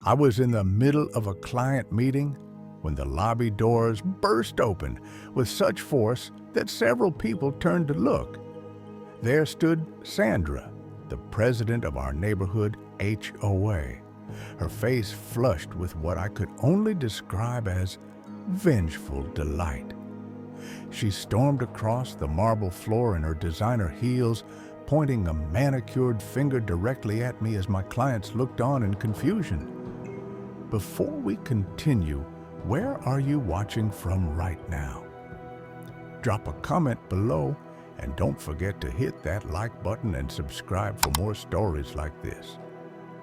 I was in the middle of a client meeting when the lobby doors burst open with such force that several people turned to look. There stood Sandra, the president of our neighborhood HOA, her face flushed with what I could only describe as vengeful delight. She stormed across the marble floor in her designer heels, pointing a manicured finger directly at me as my clients looked on in confusion. Before we continue, where are you watching from right now? Drop a comment below and don't forget to hit that like button and subscribe for more stories like this.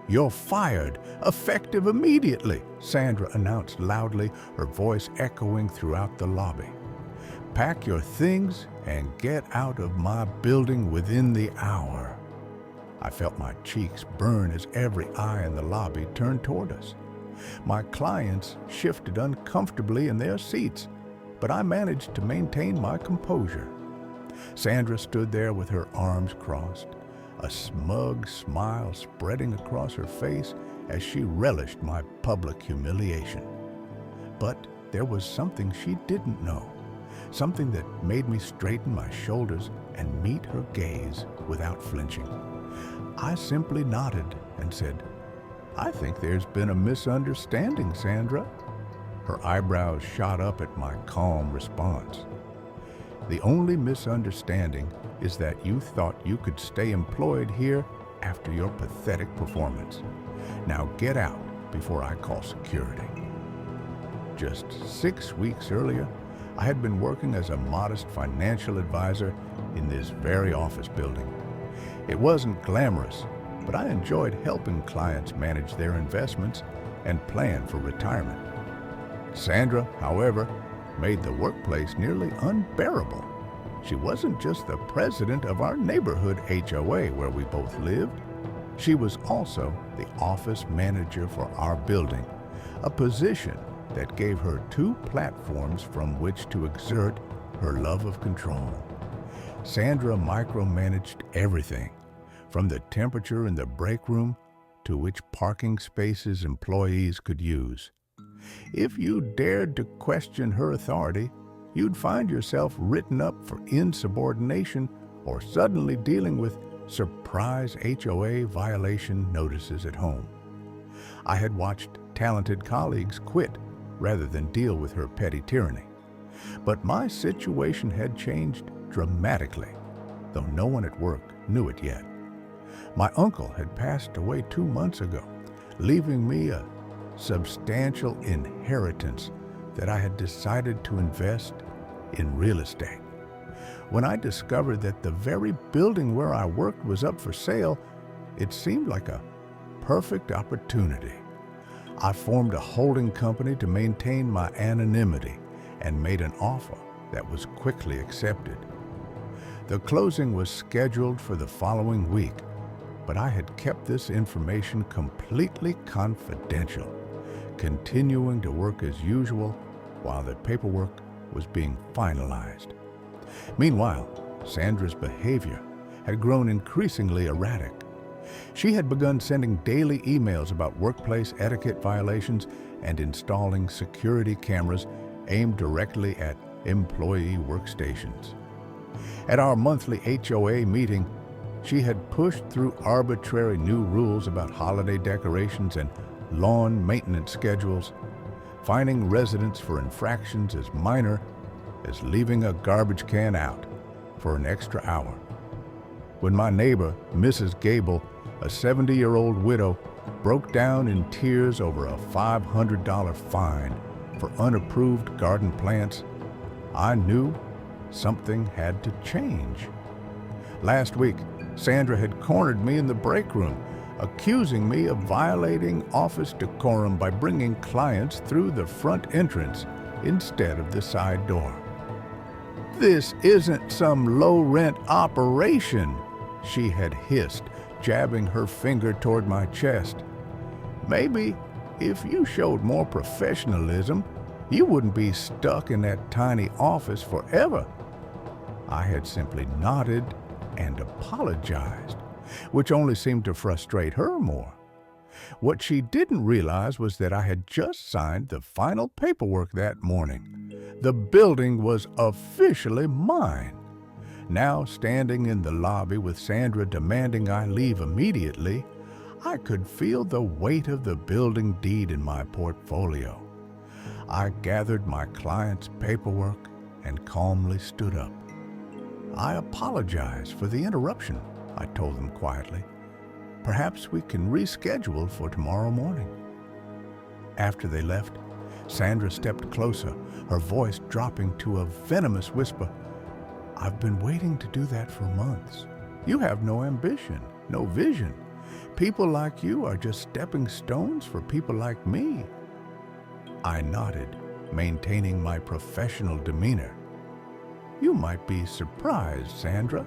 "You're fired, effective immediately," Sandra announced loudly, her voice echoing throughout the lobby. "Pack your things and get out of my building within the hour." I felt my cheeks burn as every eye in the lobby turned toward us. My clients shifted uncomfortably in their seats, but I managed to maintain my composure. Sandra stood there with her arms crossed, a smug smile spreading across her face as she relished my public humiliation. But there was something she didn't know, something that made me straighten my shoulders and meet her gaze without flinching. I simply nodded and said, "I think there's been a misunderstanding, Sandra." Her eyebrows shot up at my calm response. "The only misunderstanding is that you thought you could stay employed here after your pathetic performance. Now get out before I call security." Just 6 weeks earlier, I had been working as a modest financial advisor in this very office building. It wasn't glamorous, but I enjoyed helping clients manage their investments and plan for retirement. Sandra, however, made the workplace nearly unbearable. She wasn't just the president of our neighborhood HOA where we both lived. She was also the office manager for our building, a position that gave her 2 platforms from which to exert her love of control. Sandra micromanaged everything, from the temperature in the break room to which parking spaces employees could use. If you dared to question her authority, you'd find yourself written up for insubordination or suddenly dealing with surprise HOA violation notices at home. I had watched talented colleagues quit rather than deal with her petty tyranny. But my situation had changed dramatically, though no one at work knew it yet. My uncle had passed away 2 months ago, leaving me a substantial inheritance that I had decided to invest in real estate. When I discovered that the very building where I worked was up for sale, it seemed like a perfect opportunity. I formed a holding company to maintain my anonymity and made an offer that was quickly accepted. The closing was scheduled for the following week, but I had kept this information completely confidential, continuing to work as usual while the paperwork was being finalized. Meanwhile, Sandra's behavior had grown increasingly erratic. She had begun sending daily emails about workplace etiquette violations and installing security cameras aimed directly at employee workstations. At our monthly HOA meeting, she had pushed through arbitrary new rules about holiday decorations and lawn maintenance schedules, fining residents for infractions as minor as leaving a garbage can out for an extra hour. When my neighbor, Mrs. Gable, a 70-year-old widow, broke down in tears over a $500 fine for unapproved garden plants, I knew something had to change. Last week, Sandra had cornered me in the break room, accusing me of violating office decorum by bringing clients through the front entrance instead of the side door. "This isn't some low-rent operation," she had hissed, jabbing her finger toward my chest. "Maybe if you showed more professionalism, you wouldn't be stuck in that tiny office forever." I had simply nodded and apologized, which only seemed to frustrate her more. What she didn't realize was that I had just signed the final paperwork that morning. The building was officially mine. Now, standing in the lobby with Sandra demanding I leave immediately, I could feel the weight of the building deed in my portfolio. I gathered my client's paperwork and calmly stood up. "I apologize for the interruption," I told them quietly. "Perhaps we can reschedule for tomorrow morning." After they left, Sandra stepped closer, her voice dropping to a venomous whisper. "I've been waiting to do that for months. You have no ambition, no vision. People like you are just stepping stones for people like me." I nodded, maintaining my professional demeanor. "You might be surprised, Sandra."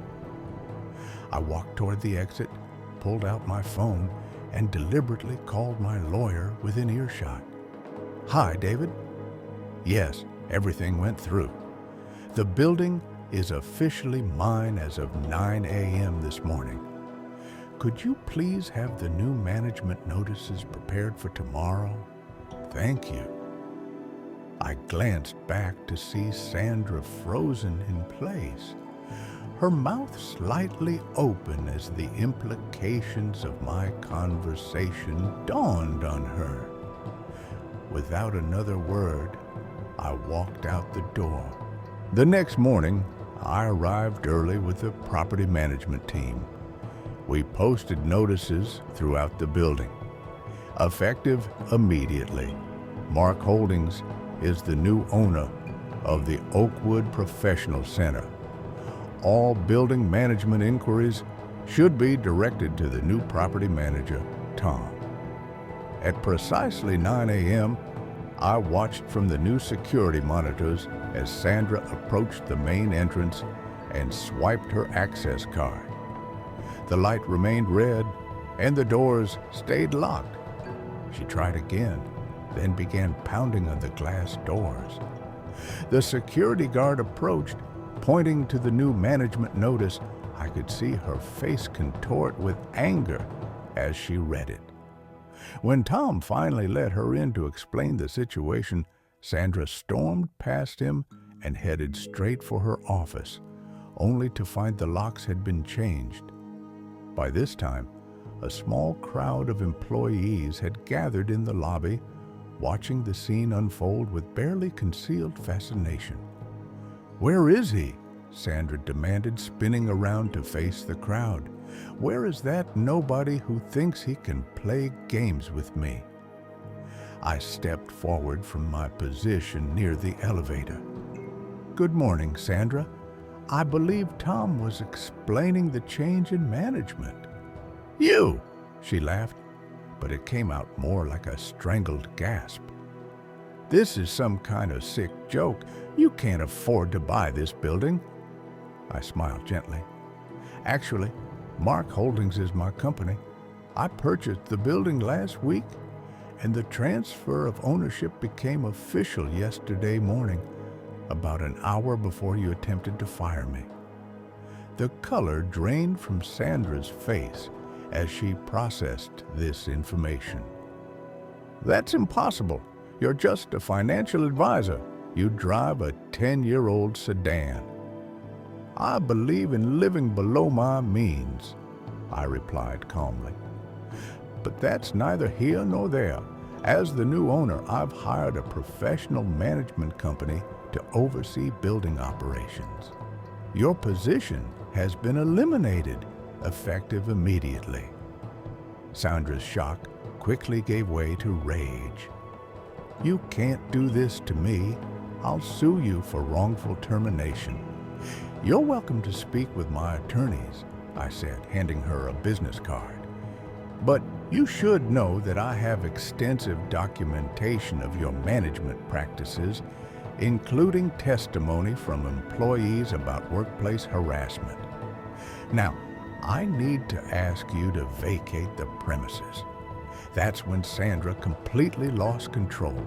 I walked toward the exit, pulled out my phone, and deliberately called my lawyer within earshot. "Hi, David." "Yes, everything went through. The building is officially mine as of 9 a.m. this morning. Could you please have the new management notices prepared for tomorrow? Thank you." I glanced back to see Sandra frozen in place, her mouth slightly open as the implications of my conversation dawned on her. Without another word, I walked out the door. The next morning, I arrived early with the property management team. We posted notices throughout the building. Effective immediately, Mark Holdings is the new owner of the Oakwood Professional Center. All building management inquiries should be directed to the new property manager, Tom. At precisely 9 a.m., I watched from the new security monitors as Sandra approached the main entrance and swiped her access card. The light remained red and the doors stayed locked. She tried again, then began pounding on the glass doors. The security guard approached, pointing to the new management notice. I could see her face contort with anger as she read it. When Tom finally let her in to explain the situation, Sandra stormed past him and headed straight for her office, only to find the locks had been changed. By this time, a small crowd of employees had gathered in the lobby, watching the scene unfold with barely concealed fascination. "Where is he?" Sandra demanded, spinning around to face the crowd. "Where is that nobody who thinks he can play games with me?" I stepped forward from my position near the elevator. "Good morning, Sandra. I believe Tom was explaining the change in management." "You!" she laughed, but it came out more like a strangled gasp. "This is some kind of sick joke. You can't afford to buy this building." I smiled gently. "Actually, Mark Holdings is my company. I purchased the building last week, and the transfer of ownership became official yesterday morning, about an hour before you attempted to fire me." The color drained from Sandra's face as she processed this information. "That's impossible. You're just a financial advisor. You drive a 10-year-old sedan." "I believe in living below my means," I replied calmly. "But that's neither here nor there. As the new owner, I've hired a professional management company to oversee building operations. Your position has been eliminated, effective immediately." Sandra's shock quickly gave way to rage. "You can't do this to me. I'll sue you for wrongful termination." "You're welcome to speak with my attorneys," I said, handing her a business card. "But you should know that I have extensive documentation of your management practices, including testimony from employees about workplace harassment. Now, I need to ask you to vacate the premises." That's when Sandra completely lost control.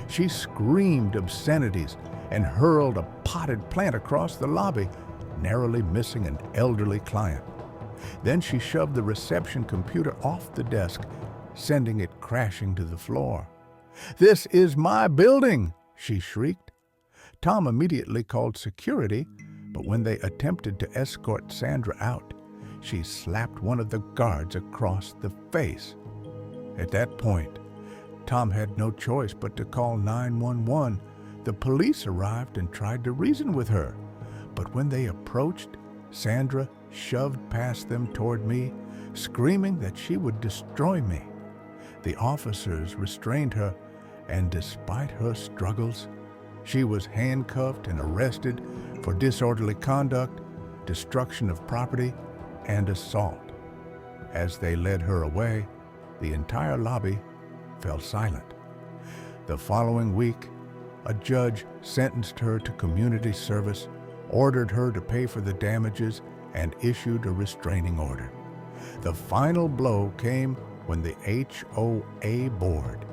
She screamed obscenities and hurled a potted plant across the lobby, narrowly missing an elderly client. Then she shoved the reception computer off the desk, sending it crashing to the floor. "This is my building!" she shrieked. Tom immediately called security, but when they attempted to escort Sandra out, she slapped one of the guards across the face. At that point, Tom had no choice but to call 911. The police arrived and tried to reason with her, but when they approached, Sandra shoved past them toward me, screaming that she would destroy me. The officers restrained her, and despite her struggles, she was handcuffed and arrested for disorderly conduct, destruction of property, and assault. As they led her away, the entire lobby fell silent. The following week, a judge sentenced her to community service, ordered her to pay for the damages, and issued a restraining order. The final blow came when the HOA board,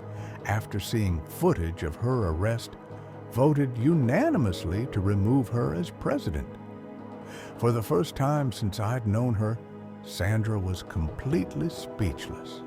after seeing footage of her arrest, voted unanimously to remove her as president. For the first time since I'd known her, Sandra was completely speechless.